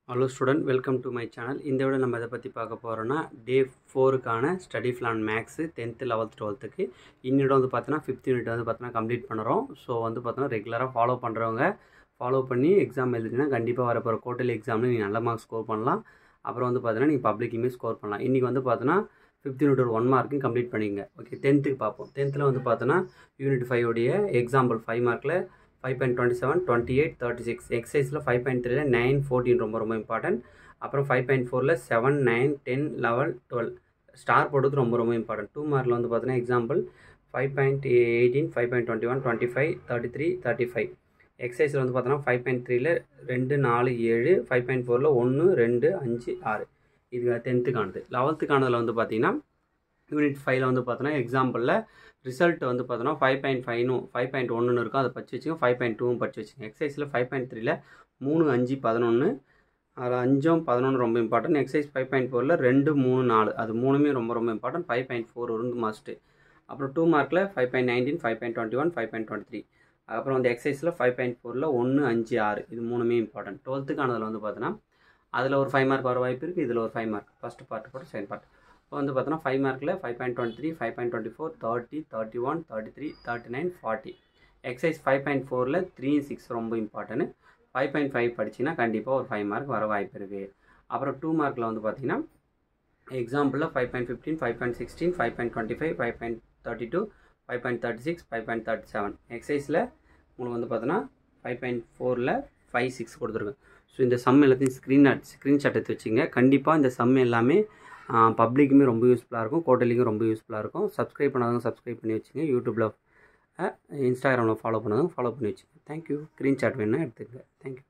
Hello student, welcome to my channel. இந்த video நம்ம எதை பற்றி பார்க்க போகிறோன்னா டே 4க்கான study plan maths 10th 11th 12th இன்னிட வந்து பார்த்தோன்னா 5th யூனிட் வந்து பார்த்தோன்னா கம்ப்ளீட் பண்ணுறோம். ஸோ வந்து பார்த்தோன்னா ரெகுலராக ஃபாலோ பண்ணுறவங்க ஃபாலோ பண்ணி எக்ஸாம் எழுதினா கண்டிப்பாக வரப்போகிற குவார்ட்டர்லி எக்ஸாமில் நீங்கள் நல்ல மார்க்ஸ் ஸ்கோர் பண்ணலாம். அப்புறம் வந்து பார்த்தோன்னா நீங்கள் பப்ளிக்குமே ஸ்கோர் பண்ணலாம். இன்றைக்கி வந்து பார்த்தோன்னா 5th யூனிட் ஒரு 1 மார்க்கும் கம்ப்ளீட் பண்ணிங்க. ஓகே, 10th பார்ப்போம். 10th வந்து பார்த்தோன்னா யூனிட் 5 உடைய எக்ஸாம்பிள் 5 மார்க்கில் 5.27, 28, 36 எக்ஸசைஸில் 5.3ல 9, 14 ரொம்ப இம்பார்ட்டன்ட். அப்புறம் 5.4ல 7, 9, 10, 11, 12 ஸ்டார் போடுறது ரொம்ப இம்பார்ட்டன்ட். 2 மார்க்கில் வந்து பார்த்தீங்கன்னா எக்ஸாம்பிள் 5.18, 5.21, 25, 33, 35 எக்ஸசைஸில் வந்து பார்த்தோன்னா 5.3ல 2, 4, 7, 5.4ல 1, 2, 5, 6 இது 10th-க்கானது. 11th-க்கானதில் வந்து பார்த்தீங்கன்னா யூனிட் 5ல் வந்து பார்த்தோன்னா எக்ஸாம்பிளில் ரிசல்ட் வந்து பார்த்தோன்னா 5.5 5.1 இருக்கும், அதை படிச்சு வச்சுங்க. 5.2 படிச்சு வச்சுங்க. எக்ஸசைஸில் 5.3ல 3, 5, 11 அதில் 5, 11 ரொம்ப இம்பார்ட்டன்ட். எக்ஸசைஸ் 5.4ல் 2, 3, 4 அது மூணுமே ரொம்ப இம்பார்ட்டன்ட். 5.4 இருந்து மஸ்ட்டு. அப்புறம் 2 மார்க்கில் 5.19, 5.21, 5.23 அப்புறம் வந்து எக்ஸசைஸில் 5.4ல் 1, 5, 6 இது மூணுமே இம்பார்ட்டன்ட். 12th-க்கானதில் வந்து பார்த்தோன்னா அதில் ஒரு 5 மார்க் வர வாய்ப்பு இருக்குது. இதில் ஒரு 5 மார்க் ஃபஸ்ட் பார்ட் போட்டு செகண்ட் பார்ட். இப்போ வந்து பார்த்தோன்னா 5 மார்க்கில் 5.23, 5.24, 30, 31, 33, 39, 40 எக்ஸசைஸ் 5.4ல் 3, 6 ரொம்ப இம்பார்ட்டன்ட். 5.5 படிச்சிங்கன்னா கண்டிப்பாக ஒரு 5 மார்க் வர வாய்ப்பு இருக்குது. அப்புறம் 2 மார்க்கில் வந்து பார்த்தீங்கன்னா எக்ஸாம்பிளில் 5.15, 5.16, 5.25, 5.32, 5.36, 5.37 எக்ஸசைஸில் உங்களுக்கு வந்து பார்த்தோன்னா 5.4ல் 5, 6 கொடுத்துருக்கேன். ஸோ இந்த சம் எல்லாத்தையும் ஸ்க்ரீன்ஷாட் எடுத்து வச்சுங்க. கண்டிப்பாக இந்த சம் எல்லாமே பப்ளிக்குமே ரொம்ப யூஸ்ஃபுல்லாக இருக்கும், குவார்ட்டர்லிக்கும் ரொம்ப யூஸ்ஃபுல்லாக இருக்கும். சப்ஸ்கிரைப் பண்ணாதவங்க சப்ஸ்கிரைப் பண்ணி வச்சுங்க. யூடியூப்பில் இன்ஸ்டாகிராமில் ஃபாலோ பண்ணாதவங்க ஃபாலோ பண்ணி வச்சுங்க. தேங்க்யூ. ஸ்க்ரீன்ஷாட் வேணும்னா எடுத்துக்கங்க. தேங்க்யூ.